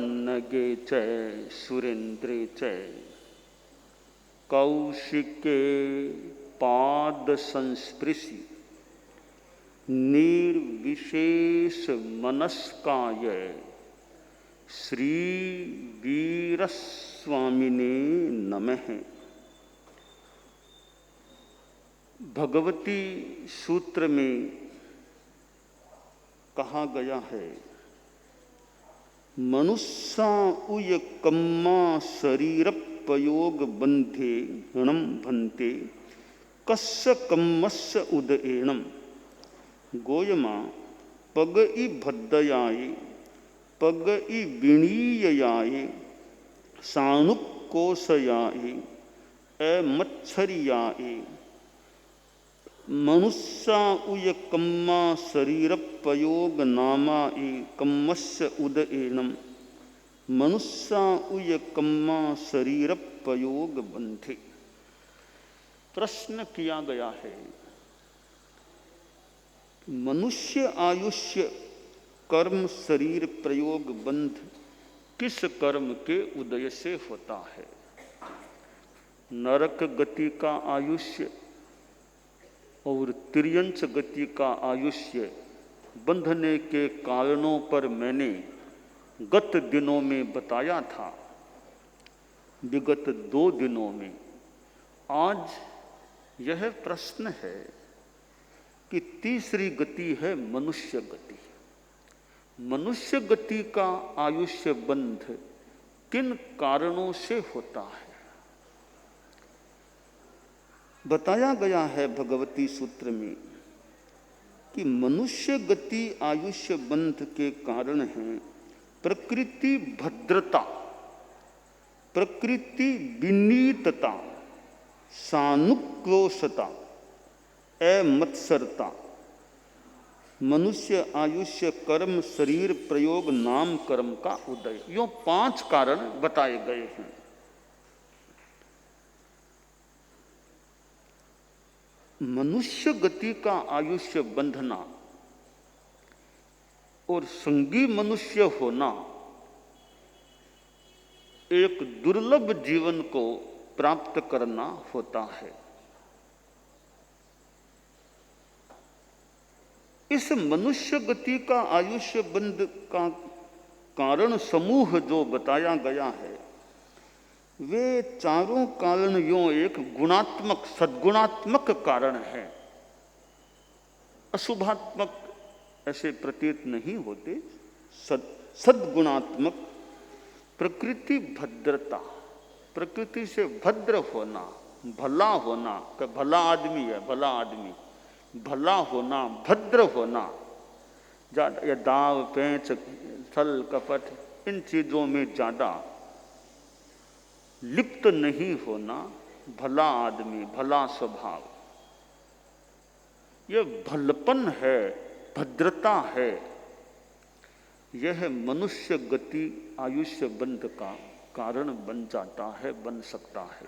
पन्नगे च सुरेन्द्रे च कौशिके पाद संस्पृशि निर्विशेष मनस्काय श्री वीरस्वामिने नमः। भगवती सूत्र में कहा गया है, मनुष्या उय कम्मा शरीर पयोग बंधे णम भन्ते कस्य कम्मस्य उदएणम। गोयमा पगई भद्दयाये पगई विणीययाये सानुकोशयाये ए मच्छरियाये मनुष्या उय कम्मा शरीर पयोग नामा ए कम्मस्य उदएणम। मनुष्या उय कम्मा शरीर पयोग बंधे। प्रश्न किया गया है, मनुष्य आयुष्य कर्म शरीर प्रयोग बंध किस कर्म के उदय से होता है? नरक गति का आयुष्य और तिर्यंच गति का आयुष्य बंधने के कारणों पर मैंने गत दिनों में बताया था, विगत 2 दिनों में। आज यह प्रश्न है कि तीसरी गति है मनुष्य गति। मनुष्य गति का आयुष्य बंध किन कारणों से होता है? बताया गया है भगवती सूत्र में कि मनुष्य गति आयुष्य बंध के कारण है प्रकृति भद्रता, प्रकृति विनीतता, सानुक्रोशता, अमत्सरता। मनुष्य आयुष्य कर्म शरीर प्रयोग नाम कर्म का उदय, यो 5 कारण बताए गए हैं। मनुष्य गति का आयुष्य बंधना और संगी मनुष्य होना एक दुर्लभ जीवन को प्राप्त करना होता है। इस मनुष्य गति का आयुष्य बंध का कारण समूह जो बताया गया है, वे चारों कारण यों एक गुणात्मक सद्गुणात्मक कारण है। अशुभात्मक ऐसे प्रतीत नहीं होते। सद्गुणात्मक प्रकृति भद्रता, प्रकृति से भद्र होना, भला होना, भला आदमी है, भला आदमी, भला होना, भद्र होना, या दाव पेंच छल कपट इन चीजों में ज्यादा लिप्त नहीं होना, भला आदमी, भला स्वभाव, यह भलपन है, भद्रता है। यह मनुष्य गति आयुष्य बंध का कारण बन जाता है, बन सकता है।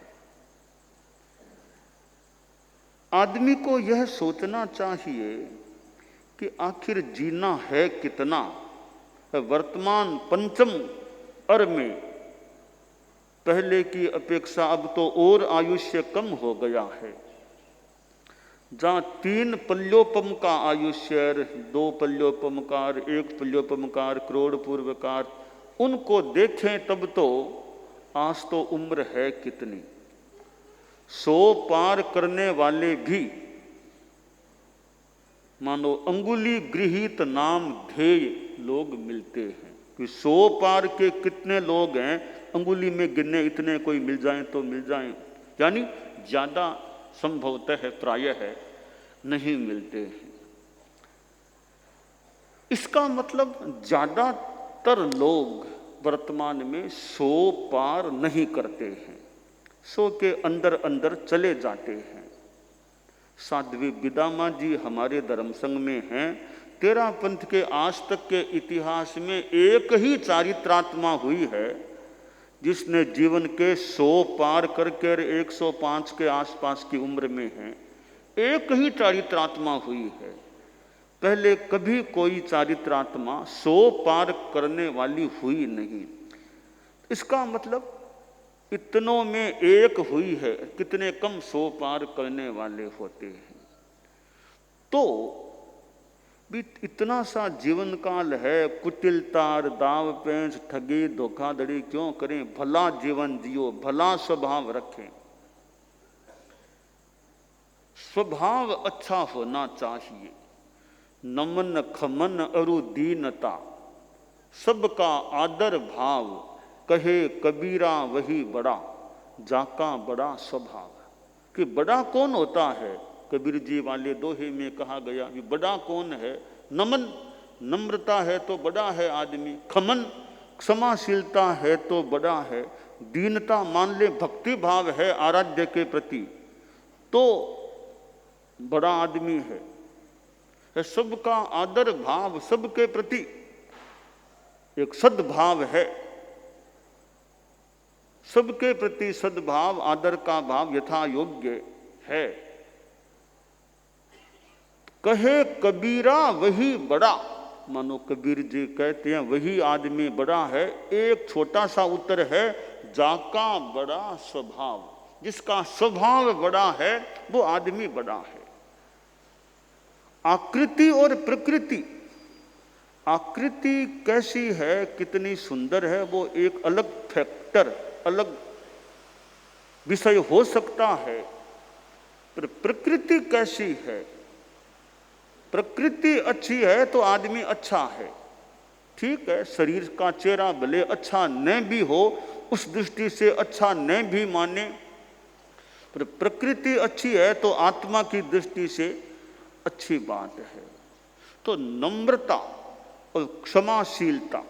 आदमी को यह सोचना चाहिए कि आखिर जीना है कितना। वर्तमान पंचम अर में पहले की अपेक्षा अब तो और आयुष्य कम हो गया है। जहाँ 3 पल्योपम का आयुष्य, 2 पल्योपमकार, 1 पल्योपमकार, करोड़ पूर्वकार, उनको देखें तब तो आज तो उम्र है कितनी। 100 पार करने वाले भी मानो अंगुली गृहीत नाम ध्येय लोग मिलते हैं कि 100 पार के कितने लोग हैं, अंगुली में गिने इतने कोई मिल जाएं तो मिल जाएं, यानी ज्यादा संभवतः है, प्रायः है नहीं मिलते हैं। इसका मतलब ज्यादातर लोग वर्तमान में 100 पार नहीं करते हैं, 100 के अंदर अंदर चले जाते हैं। साध्वी बिदामा जी हमारे धर्म संघ में हैं। 13 पंथ के आज तक के इतिहास में एक ही चारित्रात्मा हुई है जिसने जीवन के 100 पार करके 105 के आसपास की उम्र में है। एक ही चारित्रात्मा हुई है। पहले कभी कोई चारित्रात्मा 100 पार करने वाली हुई नहीं। इसका मतलब इतनों में एक हुई है, कितने कम सो पार करने वाले होते हैं। तो भी इतना सा जीवन काल है, कुटिलता, दाव पेंच, ठगी, धोखाधड़ी क्यों करें, भला जीवन जियो, भला स्वभाव रखें। स्वभाव अच्छा होना चाहिए, नमन खमन अरु दीनता, सबका आदर भाव, कहे कबीरा वही बड़ा, जाका बड़ा स्वभाव। कि बड़ा कौन होता है, कबीर जी वाले दोहे में कहा गया कि बड़ा कौन है, नमन नम्रता है तो बड़ा है आदमी, खमन क्षमाशीलता है तो बड़ा है, दीनता मान ले भक्ति भाव है आराध्य के प्रति तो बड़ा आदमी है, सबका आदर भाव, सबके प्रति एक सद्भाव है, सबके प्रति सद्भाव, आदर का भाव यथा योग्य है। कहे कबीरा वही बड़ा, मानो कबीर जी कहते हैं वही आदमी बड़ा है। एक छोटा सा उत्तर है, जाका बड़ा स्वभाव, जिसका स्वभाव बड़ा है वो आदमी बड़ा है। आकृति और प्रकृति, आकृति कैसी है, कितनी सुंदर है, वो एक अलग फैक्टर, अलग विषय हो सकता है, पर प्रकृति कैसी है, प्रकृति अच्छी है तो आदमी अच्छा है। ठीक है, शरीर का चेहरा भले अच्छा न भी हो, उस दृष्टि से अच्छा न भी माने, पर प्रकृति अच्छी है तो आत्मा की दृष्टि से अच्छी बात है। तो नम्रता और क्षमाशीलता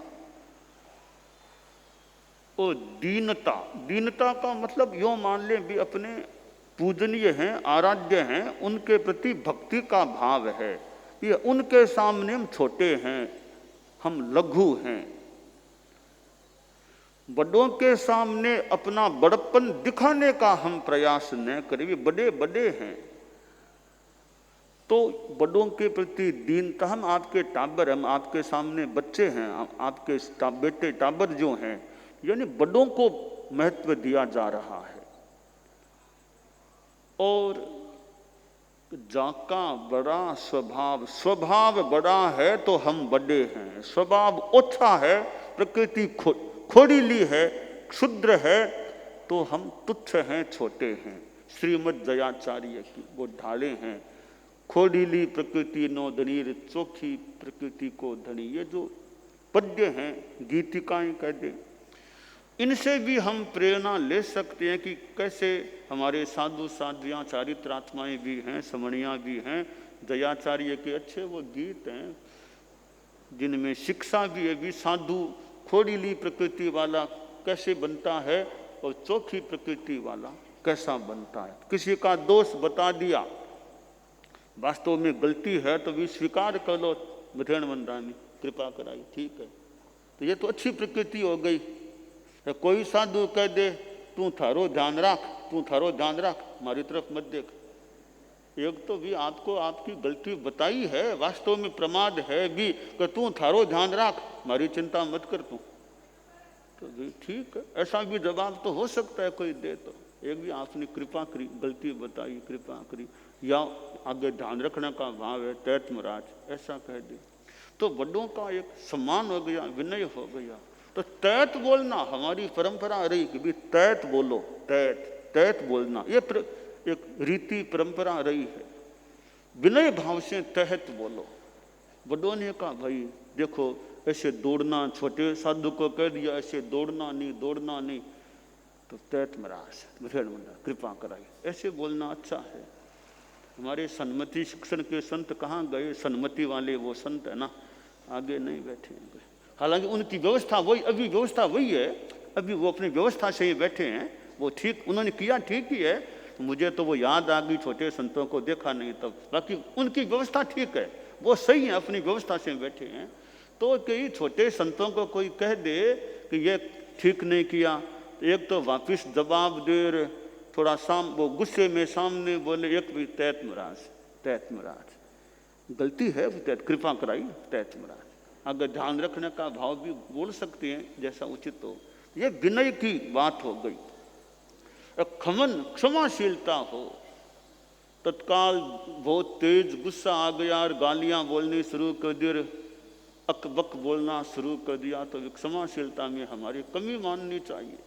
और दीनता, दीनता का मतलब यो मान ले भी अपने पूजनीय हैं, आराध्य हैं, उनके प्रति भक्ति का भाव है। ये उनके सामने हम छोटे हैं, हम लघु हैं, बड़ों के सामने अपना बड़प्पन दिखाने का हम प्रयास न करें, बड़े बड़े हैं तो बड़ों के प्रति दीनता। हम आपके टाबर, हम आपके सामने बच्चे हैं, आपके बेटे टाबर जो हैं, यानी बड़ों को महत्व दिया जा रहा है। और जाका बड़ा स्वभाव, स्वभाव बड़ा है तो हम बड़े हैं, स्वभाव ओछा है, प्रकृति खोड़ीली है, क्षुद्र है तो हम तुच्छ हैं, छोटे हैं। श्रीमद् जयाचार्य की वो ढाले हैं, खोड़ीली प्रकृति नो धनीर, चोखी प्रकृति को धनी। ये जो पद्य हैं, गीतिकाएं कह दे, इनसे भी हम प्रेरणा ले सकते हैं कि कैसे हमारे साधु साध्वियाँ, चारित्रात्माएं भी हैं, समणियाँ भी हैं। दयाचार्य के अच्छे वो गीत हैं जिनमें शिक्षा भी है। भी साधु खोड़ीली प्रकृति वाला कैसे बनता है और चोखी प्रकृति वाला कैसा बनता है। किसी का दोष बता दिया, वास्तव में गलती है तो भी स्वीकार कर लो, मधेण मंदानी कृपा कराई, ठीक है, तो ये तो अच्छी प्रकृति हो गई। कोई साधु कह दे तू थारो ध्यान राख, तू थारो ध्यान राख, हमारी तरफ मत देख। एक तो भी आपको आपकी गलती बताई है, वास्तव में प्रमाद है भी कि तू थारो ध्यान राख, हमारी चिंता मत कर तू, तो भी ठीक है, ऐसा भी जवाब तो हो सकता है कोई दे। तो एक भी आपने कृपा करी, गलती बताई, कृपा करी, या आगे ध्यान रखने का भाव है, तैत महाराज ऐसा कह दे तो बड़ों का एक सम्मान हो गया, विनय हो गया। तो तैत बोलना हमारी परंपरा रही कि भी तैत बोलो, तैत तैत बोलना, ये एक रीति परंपरा रही है। विनय भाव से तहत बोलो। बड़ों ने कहा भाई देखो ऐसे दौड़ना, छोटे साधु को कह दिया ऐसे दौड़ना नहीं, दौड़ना नहीं, तो तैत महाराज कृपा कराई, ऐसे बोलना अच्छा है। हमारे सन्मति शिक्षण के संत कहाँ गए, सन्मति वाले वो संत है ना, आगे नहीं बैठे हैं। हालांकि उनकी व्यवस्था वही, अभी व्यवस्था वही है, अभी वो अपनी व्यवस्था से ही बैठे हैं, वो ठीक उन्होंने किया, ठीक ही है। मुझे तो वो याद आ गई, छोटे संतों को देखा नहीं तब, बाकी उनकी व्यवस्था ठीक है, वो सही है, अपनी व्यवस्था से बैठे हैं। तो कई छोटे संतों को कोई कह दे कि ये ठीक नहीं किया, तो एक तो वापिस जवाब दे, थोड़ा वो गुस्से में सामने बोले, एक भी तैत महाराज गलती है, तैत कृपा कराई, तैत महाराज। अगर ध्यान रखने का भाव भी बोल सकते हैं जैसा उचित हो। ये विनय की बात हो गई। खमन क्षमाशीलता हो। तत्काल बहुत तेज गुस्सा आ गया और गालियां बोलनी शुरू कर दी, अकबक बोलना शुरू कर दिया, तो क्षमाशीलता में हमारी कमी माननी चाहिए।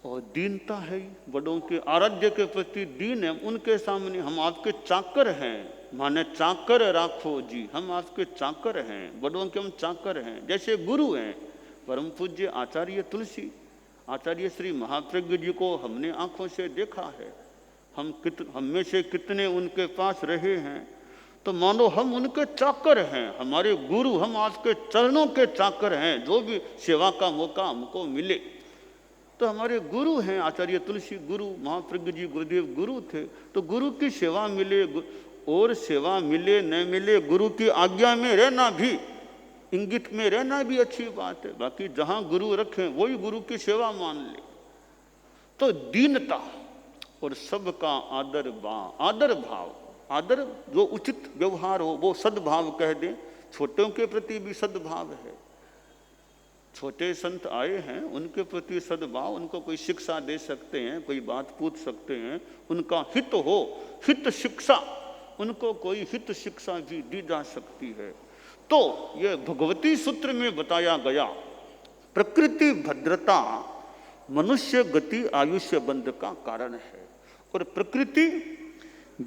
और दीनता है, बड़ों के आराध्य के प्रति दीन है। उनके सामने हम आपके चाकर हैं, माने चाकर राखो जी, हम आपके चाकर हैं, बड़ों के हम चाकर हैं। जैसे गुरु हैं, परम पूज्य आचार्य तुलसी, आचार्य श्री महाप्रज्ञ जी को हमने आंखों से देखा है। हम में से कितने उनके पास रहे हैं, तो मानो हम उनके चाकर हैं, हमारे गुरु, हम आपके चरणों के चाकर हैं। जो भी सेवा का मौका हमको मिले तो हमारे गुरु हैं। आचार्य तुलसी गुरु, महाप्रज्ञ जी गुरुदेव गुरु थे। तो गुरु की सेवा मिले, और सेवा मिले न मिले, गुरु की आज्ञा में रहना भी, इंगित में रहना भी अच्छी बात है। बाकी जहां गुरु रखें वही गुरु की सेवा मान ले। तो दीनता और सबका आदर भाव, आदर जो उचित व्यवहार हो वो सद्भाव कह दें। छोटों के प्रति भी सद्भाव है। छोटे संत आए हैं, उनके प्रति सद्भाव, उनको कोई शिक्षा दे सकते हैं, कोई बात पूछ सकते हैं, उनका हित हो, हित शिक्षा, उनको कोई हित शिक्षा भी दी जा सकती है। तो यह भगवती सूत्र में बताया गया प्रकृति भद्रता मनुष्य गति आयुष्य बंध का कारण है। और प्रकृति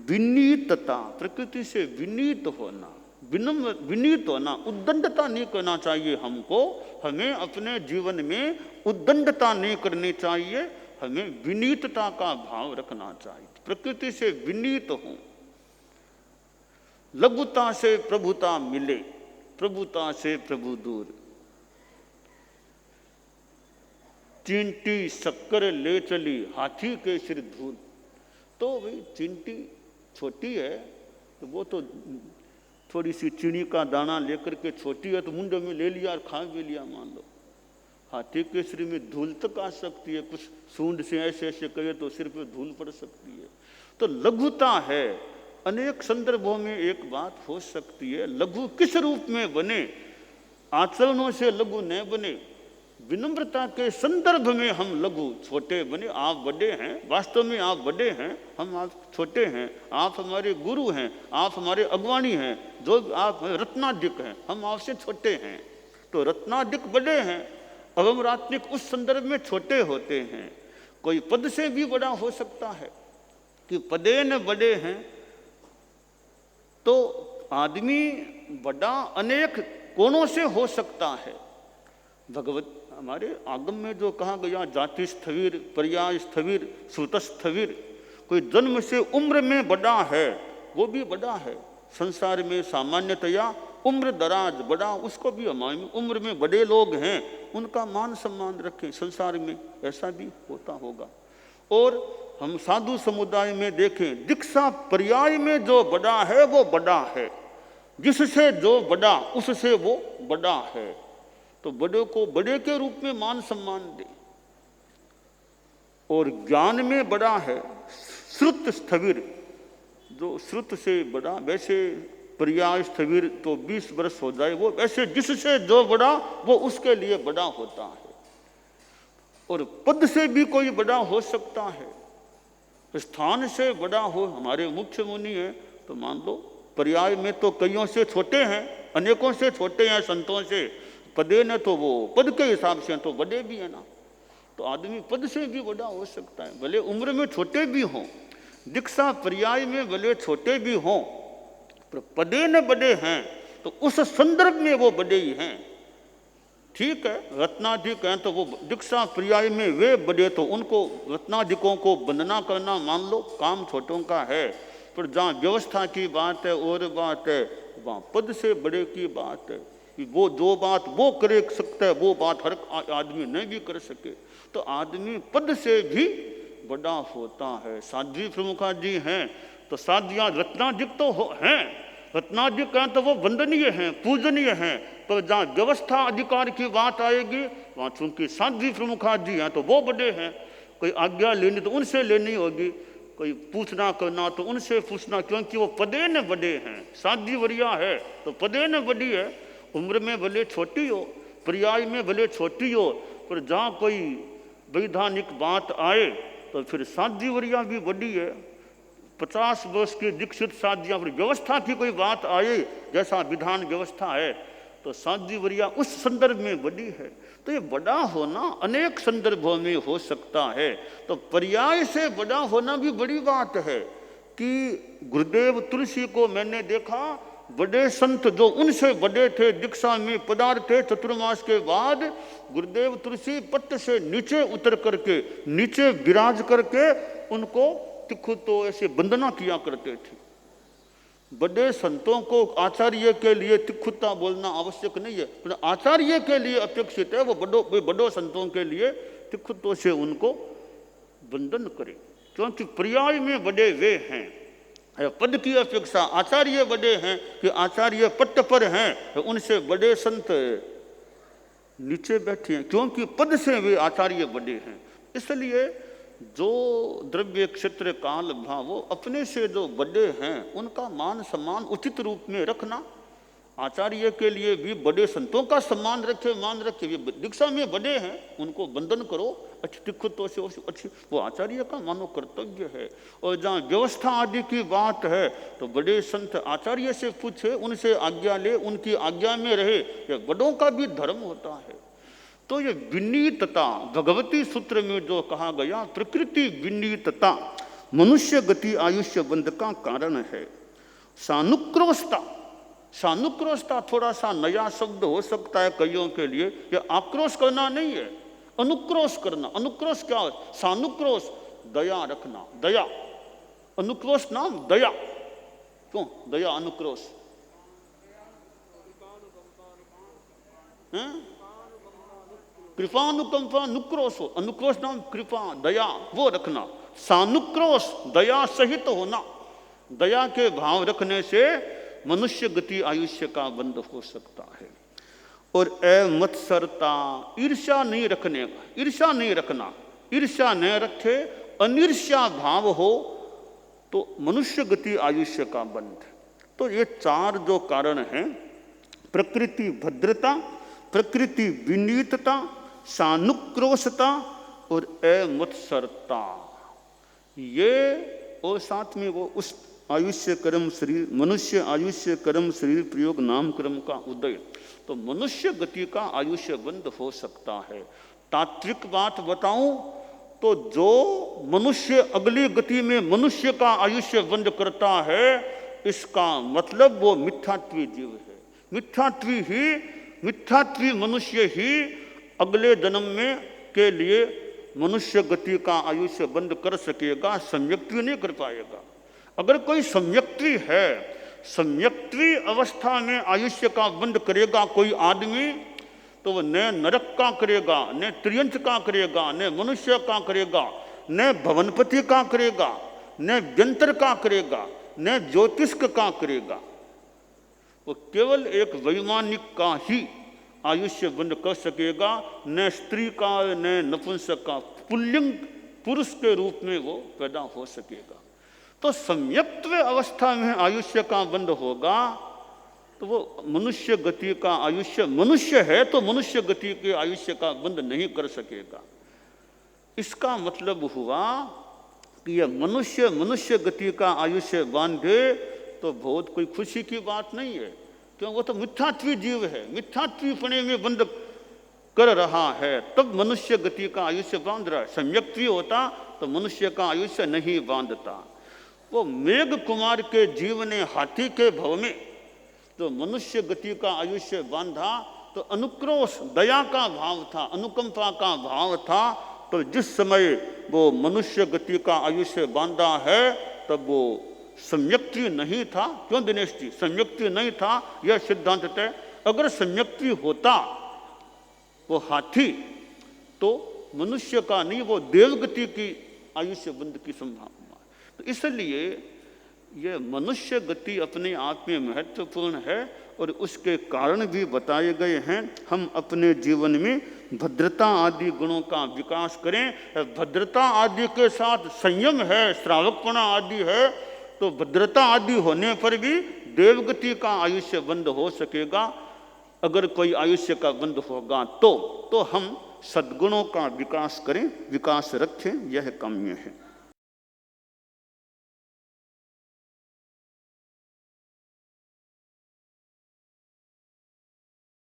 विनीतता, प्रकृति से विनीत होना, विनीत होना, उद्दंडता नहीं करना चाहिए हमको। हमें अपने जीवन में उद्दंडता नहीं करनी चाहिए, हमें विनीतता का भाव रखना चाहिए। प्रकृति से विनीत हूं। लघुता से प्रभुता मिले, प्रभुता से प्रभु दूर। चींटी शक्कर ले चली, हाथी के सिर धूल। तो भाई चींटी छोटी है, तो वो तो थोड़ी सी चीनी का दाना लेकर के, छोटी है तो मुंडे में ले लिया और खा भी लिया, मान लो। हाथी के सिर में धूल तक आ सकती है, कुछ सूंड से ऐसे ऐसे करे तो सिर पे धूल पड़ सकती है। तो लघुता है। अनेक संदर्भों में एक बात हो सकती है, लघु किस रूप में बने, आचरणों से लघु न बने, विनम्रता के संदर्भ में हम लघु छोटे बने। आप बड़े हैं, वास्तव में आप बड़े हैं, हम आप छोटे हैं। आप हमारे गुरु हैं, आप हमारे अगवानी हैं, जो आप रत्नाधिक हैं, हम आपसे छोटे हैं। तो रत्नाधिक बड़े हैं, अवमरात्मिक उस संदर्भ में छोटे होते हैं। कोई पद से भी बड़ा हो सकता है कि पदे न बड़े हैं। तो आदमी बड़ा अनेक कोणों से हो सकता है। भगवत हमारे आगम में जो कहा गया, जाति स्थविर, पर्याय स्थविर, श्रुत स्थविर, कोई जन्म से उम्र में बड़ा है वो भी बड़ा है। संसार में सामान्यतया उम्र दराज बड़ा, उसको भी हमारी उम्र में बड़े लोग हैं, उनका मान सम्मान रखें। संसार में ऐसा भी होता होगा। और हम साधु समुदाय में देखें, दीक्षा पर्याय में जो बड़ा है वो बड़ा है, जिससे जो बड़ा उससे वो बड़ा है। तो बड़े को बड़े के रूप में मान सम्मान दे। और ज्ञान में बड़ा है श्रुत स्थविर, जो श्रुत से बड़ा, वैसे पर्याय स्थविर तो 20 वर्ष हो जाए वो, वैसे जिससे जो बड़ा वो उसके लिए बड़ा होता है। और पद से भी कोई बड़ा हो सकता है, स्थान से बड़ा हो। हमारे मुख्य मुनि हैं तो मान लो पर्याय में तो कईयों से छोटे हैं, अनेकों से छोटे हैं संतों से। पदे न तो वो पद के हिसाब से तो बड़े भी है ना। तो आदमी पद से भी बड़ा हो सकता है, भले उम्र में छोटे भी हों, दीक्षा पर्याय में भले छोटे भी हों, पर पदे न बड़े हैं तो उस संदर्भ में वो बड़े ही हैं। ठीक है, रत्नाधिक हैं तो वो दीक्षा पर्याय में वे बड़े, तो उनको रत्नाधिकों को वंदना करना मान लो काम छोटों का है। पर जहाँ व्यवस्था की बात है और बात है, वहाँ पद से बड़े की बात है कि वो जो बात वो कर सकता है वो बात हर आदमी नहीं भी कर सके। तो आदमी पद से भी बड़ा होता है। साध्वी प्रमुखा जी हैं तो साध्वियाँ रत्नाधिक तो हैं, रत्नाधिक हैं तो वो वंदनीय हैं, पूजनीय हैं। पर जहाँ व्यवस्था अधिकार की बात आएगी वहाँ चूंकि साध्वी प्रमुखा जी हैं तो वो बड़े हैं। कोई आज्ञा लेनी तो उनसे लेनी होगी, कोई पूछना करना तो उनसे पूछना, क्योंकि वो पदे न बड़े हैं। साध्वी वरिया है तो पदे न बड़ी है। उम्र में भले छोटी हो पर्याय में भले छोटी हो, पर जहाँ कोई वैधानिक बात आए तो फिर साध्य वरिया भी बड़ी है। 50 वर्ष की दीक्षित साध्या, फिर व्यवस्था की कोई बात आए, जैसा विधान व्यवस्था है, तो साध्य वरिया उस संदर्भ में बड़ी है। तो ये बड़ा होना अनेक संदर्भों में हो सकता है। तो पर्याय से बड़ा होना भी बड़ी बात है कि गुरुदेव तुलसी को मैंने देखा, बड़े संत जो उनसे बड़े थे दीक्षा में पदार्थ थे, चतुर्मास के बाद गुरुदेव तुलसी पट्ट से नीचे उतर करके नीचे विराज करके उनको तिखु तो ऐसे वंदना किया करते थे। बड़े संतों को आचार्य के लिए तिखुता बोलना आवश्यक नहीं है, पर आचार्य के लिए अपेक्षित है वो बड़ों संतों के लिए तिखुतों से उनको वंदन करें, क्योंकि पर्याय में बड़े वे हैं। पद की अपेक्षा आचार्य बड़े हैं कि आचार्य पट्ट पर हैं, उनसे बड़े संत नीचे बैठे हैं, क्योंकि पद से वे आचार्य बड़े हैं। इसलिए जो द्रव्य क्षेत्र काल भाव वो अपने से जो बड़े हैं उनका मान सम्मान उचित रूप में रखना, आचार्य के लिए भी बड़े संतों का सम्मान रखे, मान रखे। वे दीक्षा में बड़े हैं, उनको वंदन करो अच्छी तिखुतों से, अच्छी वो आचार्य का मानो कर्तव्य है। और जहाँ व्यवस्था आदि की बात है तो बड़े संत आचार्य से पूछे, उनसे आज्ञा ले, उनकी आज्ञा में रहे, यह बड़ों का भी धर्म होता है। तो ये विनीतता भगवती सूत्र में जो कहा गया, प्रकृति विनीतता मनुष्य गति आयुष्य बंध का कारण है। सानुक्रोशता, सानुक्रोशता थोड़ा सा नया शब्द हो सकता है कईयों के लिए, यह आक्रोश करना नहीं है, अनुक्रोश करना। अनुक्रोश क्या है? सानुक्रोश दया रखना, दया। अनुक्रोश नाम दया, क्यों दया अनुक्रोश है? कृपानुकंपा नुक्रोश हो, अनुक्रोश नाम कृपा दया वो रखना। सानुक्रोश दया सहित होना, दया के भाव रखने से मनुष्य गति आयुष्य का बंध हो सकता है। और मत्सरता ईर्ष्या नहीं रखने का, ईर्ष्या नहीं रखना, ईर्ष्या न रखे, अनिर्ष्या भाव हो तो मनुष्य गति आयुष्य का बंध। तो ये चार जो कारण हैं, प्रकृति भद्रता, प्रकृति विनीतता, सानुक्रोशता और अमत्सरता, ये और साथ में वो उस आयुष्य कर्म शरीर, मनुष्य आयुष्य कर्म शरीर प्रयोग नाम कर्म का उदय। तो मनुष्य गति का आयुष्य बंद हो सकता है। तात्विक बात बताऊं तो जो मनुष्य अगली गति में मनुष्य का आयुष्य बंद करता है, इसका मतलब वो मिथ्यात्वी जीव है। मिथ्यात्वी मनुष्य ही अगले जन्म में के लिए मनुष्य गति का आयुष्य बंद कर सकेगा, सम्यक्त्वी नहीं कर पाएगा। अगर कोई सम्यक्त्वी है, सम्यक्त्वी अवस्था में आयुष्य का बंद करेगा कोई आदमी, तो वह न नरक का करेगा, न त्रियंच का करेगा, न मनुष्य का करेगा, न भवनपति का करेगा, न व्यंतर का करेगा, न ज्योतिष्क का करेगा। वो केवल एक वैमानिक का ही आयुष्य बंद कर सकेगा, न स्त्री का न नपुंसक का, पुल्लिंग पुरुष के रूप में वो पैदा हो सकेगा। तो सम्यक्त्व अवस्था में आयुष्य का बंद होगा तो वो मनुष्य गति का आयुष्य, मनुष्य है तो मनुष्य गति के आयुष्य का बंद नहीं कर सकेगा। इसका मतलब हुआ कि यह मनुष्य गति का आयुष्य बांधे तो बहुत कोई खुशी की बात नहीं है, क्यों वो तो मिथ्यात्वी जीव है, मिथ्यात्वीपणे में बंद कर रहा है, तब मनुष्य गति का आयुष्य बांध रहा है। सम्यक्त्वी होता तो मनुष्य का आयुष्य नहीं बांधता। वो मेघ कुमार के जीव ने हाथी के भव में तो मनुष्य गति का आयुष्य बांधा, तो अनुक्रोश दया का भाव था, अनुकंपा का भाव था। तो जिस समय वो मनुष्य गति का आयुष्य बांधा है तब वो सम्यक्त्वी नहीं था। क्यों दिनेश जी? सम्यक्त्वी नहीं था, यह सिद्धांत है। अगर सम्यक्त्वी होता वो हाथी, तो मनुष्य का नहीं, वो देवगति की आयुष्य बंध की संभावना। तो इसलिए यह मनुष्य गति अपने आप में महत्वपूर्ण है और उसके कारण भी बताए गए हैं। हम अपने जीवन में भद्रता आदि गुणों का विकास करें। भद्रता आदि के साथ संयम है, श्रावकपणा आदि है, तो भद्रता आदि होने पर भी देवगति का आयुष्य बंद हो सकेगा। अगर कोई आयुष्य का गंध होगा तो हम सद्गुणों का विकास करें, विकास रखें, यह काम्य है।